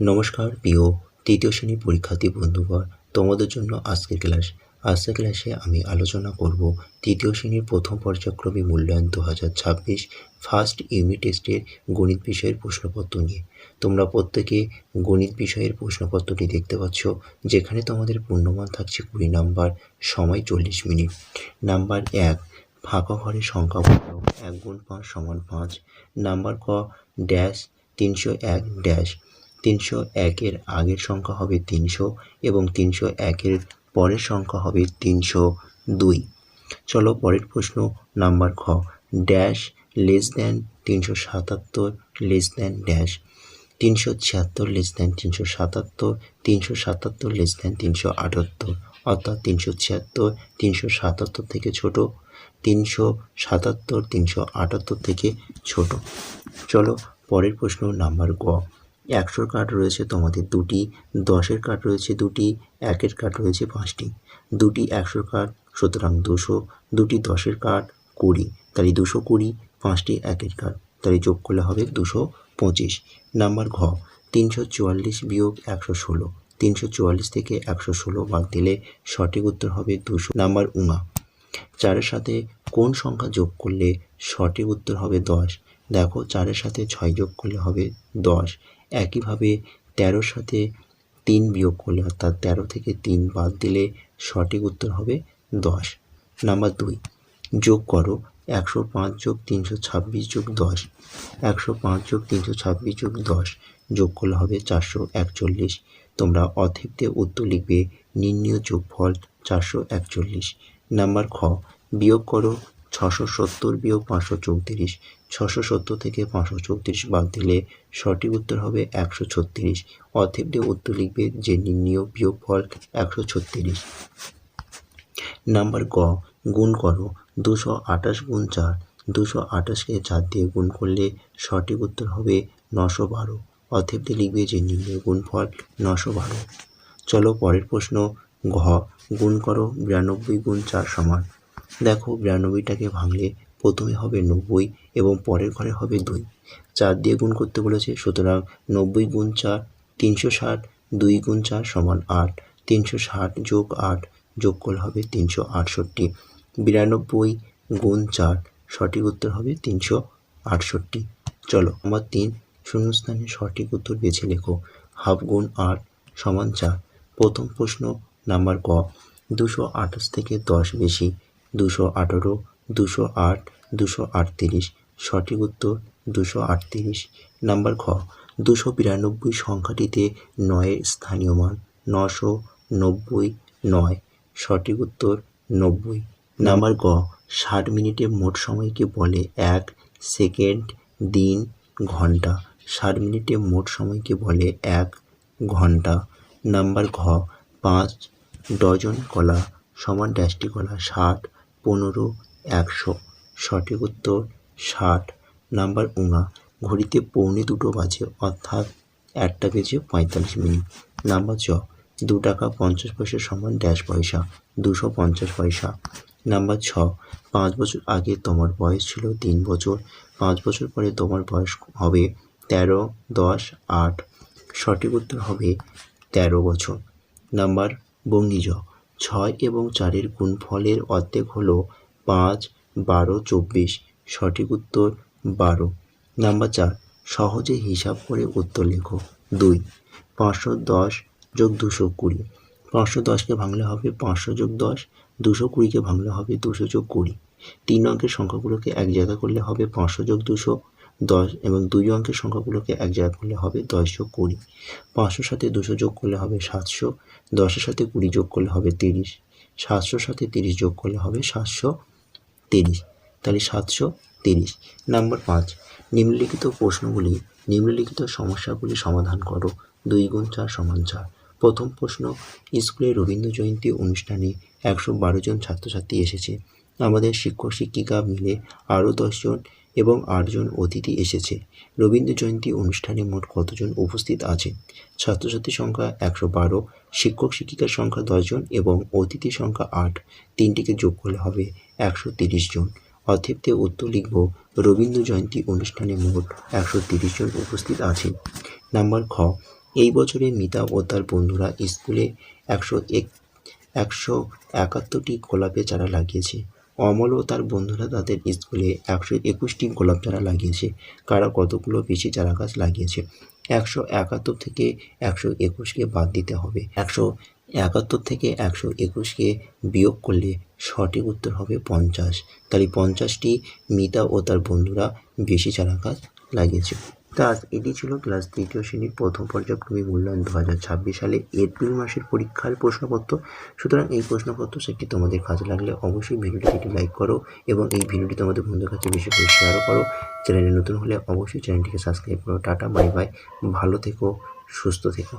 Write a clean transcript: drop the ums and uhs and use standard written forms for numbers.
নমস্কার প্রিয় তৃতীয় শ্রেণীর পরীক্ষার্থী বন্ধুগণ, তোমাদের জন্য আজকের ক্লাসে আমি আলোচনা করব তৃতীয় শ্রেণীর প্রথম পর্যায়ক্রমিক মূল্যায়ন 2026 ফার্স্ট ইউনিট টেস্টের গণিত বিষয়ের প্রশ্নপত্র নিয়ে। তোমরা প্রত্যেকে গণিত বিষয়ের প্রশ্নপত্রটি দেখতে পাচ্ছ, যেখানে তোমাদের পূর্ণমান থাকছে 20 নাম্বার, সময় 40 মিনিট। নাম্বার 1, ফাঁকা ঘরের সংখ্যা বসাও। 1 গুণ 5 সমান 5। নাম্বার ক, ড্যাশ 301 ড্যাশ 301-এর আগের সংখ্যা হবে 300 এবং 301-এর পরের সংখ্যা হবে 302। চলো পরের প্রশ্ন। নাম্বার খ, dash less than 377 less than dash 376 less than 377, 377 less than 378, অর্থাৎ 376 377 থেকে ছোট, 377 378 থেকে ছোট। চলো পরের প্রশ্ন। নাম্বার গ, 100-র কার্ড রয়েছে তোমাদের 2টি, 10-এর কার্ড রয়েছে 2টি, 1-এর কার্ড রয়েছে 5টি। 2টি 100-র কার্ড, সুতরাং 200, 2টি 10-এর কার্ড 20, তাহলে 220, 5টি 1-এর কার্ড, তাহলে যোগ করলে হবে 225। নাম্বার ঘ, 344 বিয়োগ 116, 344 থেকে 116 বাদ দিলে সঠিক উত্তর হবে 200। নাম্বার উঙা, 4-এর সাথে কোন সংখ্যা যোগ করলে সঠিক উত্তর হবে 10? দেখো, 4-এর সাথে 6 যোগ করলে হবে 10। একইভাবে 13-র সাথে 3 বিয়োগ করলে, অর্থাৎ 13 থেকে 3 বাদ দিলে সঠিক উত্তর হবে 10। নাম্বার 2, যোগ করো 105 যোগ 326 যোগ 10, 105 যোগ 326 যোগ 10 যোগ করলে হবে 441। তোমরা অতএব দিয়ে উত্তর লিখবে নির্ণেয় যোগফল 441। নাম্বার খ, বিয়োগ করো 670 বিয়োগ 534, 670 থেকে 534 বাদ দিলে সঠিক উত্তর হবে 136। অতএব দিয়ে উত্তর লিখবে যে নির্ণেয় বিয়োগফল 136। নাম্বার গ, গুণ করো 228 গুণ 4, 228-কে 4 দিয়ে গুণ করলে সঠিক উত্তর হবে 912। অতএব দিয়ে লিখবে যে নির্ণেয় গুণফল 912। চলো পরের প্রশ্ন। ঘ, গুণ করো 92 গুণ 4 সমান। দেখো, 92টাকে ভাঙলে প্রথমে হবে 90 এবং পরের ঘরে হবে 2। 4 দিয়ে গুণ করতে বলেছে, সুতরাং 90 গুণ 4 360, 2 গুণ 4 সমান 8, 360 যোগ 8 যোগ করলে হবে 368। 92 গুণ 4, সঠিক উত্তর হবে 368। চলো নাম্বার 3, শূন্যস্থানে সঠিক উত্তর বেছে লেখো। হাফ গুণ 8 সমান 4। প্রথম প্রশ্ন। নাম্বার ক, 228 থেকে 10 বেশি, 218, 208, 238, সঠিক উত্তর 238। নাম্বার খ, 292 সংখ্যাটিতে 9-এর স্থানীয় মান 999, সঠিক উত্তর 90। নাম্বার গ, 60 মিনিটে মোট সময়কে বলে 1 সেকেন্ড, দিন, ঘন্টা। 60 মিনিটে মোট সময়কে বলে 1 ঘন্টা। নাম্বার ঘ, 5 ডজন কলা সমান ড্যাশটি কলা 60, 15, 100, সঠিক উত্তর 60। নাম্বার উঙা, ঘড়িতে 1:45 বাজে, অর্থাৎ 1টা বেজে 45 মিনিট। নাম্বার চ, 2 টাকা 50 পয়সা সমান ড্যাশ পয়সা, 250 পয়সা। নাম্বার ছ, 5 বছর আগে তোমার বয়স ছিল 3 বছর, 5 বছর পরে তোমার বয়স হবে 13, 10, 8, সঠিক উত্তর হবে 13 বছর। নাম্বার বঙ্গিজ, 6 এবং 4-এর গুণফলের অর্ধেক হলো 5, 12, 24, সঠিক উত্তর 12। নাম্বার 4, সহজে হিসাব করে উত্তর লেখো। 2, 510 যোগ 220, 510-কে ভাঙলে হবে 500 যোগ 10, 220-কে ভাঙলে হবে 200 যোগ 20। 3 অঙ্কের সংখ্যাগুলোকে এক জায়গায় করলে হবে 500 যোগ 200, 10, এবং 2 অঙ্কের সংখ্যাগুলোকে এক জায়গায় করলে হবে 10 যোগ 20। 500-র সাথে 200 যোগ করলে হবে 700, 10-এর সাথে 20 যোগ করলে হবে 30, 700-র সাথে 30 যোগ করলে হবে 730, তাহলে 730। নাম্বার 5, নিম্নলিখিত প্রশ্নগুলি নিম্নলিখিত সমস্যাগুলি সমাধান করো। 2 গুণ 4 সমান 4। প্রথম প্রশ্ন, স্কুলে রবীন্দ্র জয়ন্তী অনুষ্ঠানে 112 জন ছাত্রছাত্রী এসেছে। আমাদের শিক্ষক শিক্ষিকা মিলে আরও 10 জন এবং 8 জন অতিথি এসেছে। রবীন্দ্র জয়ন্তী অনুষ্ঠানে মোট কতজন উপস্থিত আছে? ছাত্রছাত্রীর সংখ্যা 112, শিক্ষক শিক্ষিকার সংখ্যা 10 জন এবং অতিথির সংখ্যা 8, তিনটিকে যোগ করলে হবে 130 জন। অতএব দিয়ে উত্তর লিখব রবীন্দ্র জয়ন্তী অনুষ্ঠানে মোট 130 জন উপস্থিত আছে। নাম্বার খ, এই বছরে মিতা ও তার বন্ধুরা স্কুলে 171টি গোলাপের চারা লাগিয়েছে। অমল ও তার বন্ধুরা তাদের স্কুলে 121টি গোলাপ চারা লাগিয়েছে। কারা কতগুলো বেশি চারা গাছ লাগিয়েছে? 171 থেকে 121কে বাদ দিতে হবে। 171 থেকে 121কে বিয়োগ করলে সঠিক উত্তর হবে 50। তাহলে 50টি মিতা ও তার বন্ধুরা বেশি চারা গাছ লাগিয়েছে। আজ এটি ছিল ক্লাস 3য় শ্রেণীর প্রথম পর্যায়ক্রমিক মূল্যায়ন 2026 সালে এপ্রিল মাসের পরীক্ষার প্রশ্নপত্র। সুতরাং এই প্রশ্নপত্র সেটটি তোমাদের কাজে লাগলে অবশ্যই ভিডিওটি একটি লাইক করো এবং এই ভিডিওটি তোমাদের বন্ধুদের কাছে বেশি করে শেয়ারও করো। চ্যানেলে নতুন হলে অবশ্যই চ্যানেলটিকে সাবস্ক্রাইব করো। টাটা, বাই বাই, ভালো থেকো, সুস্থ থেকো।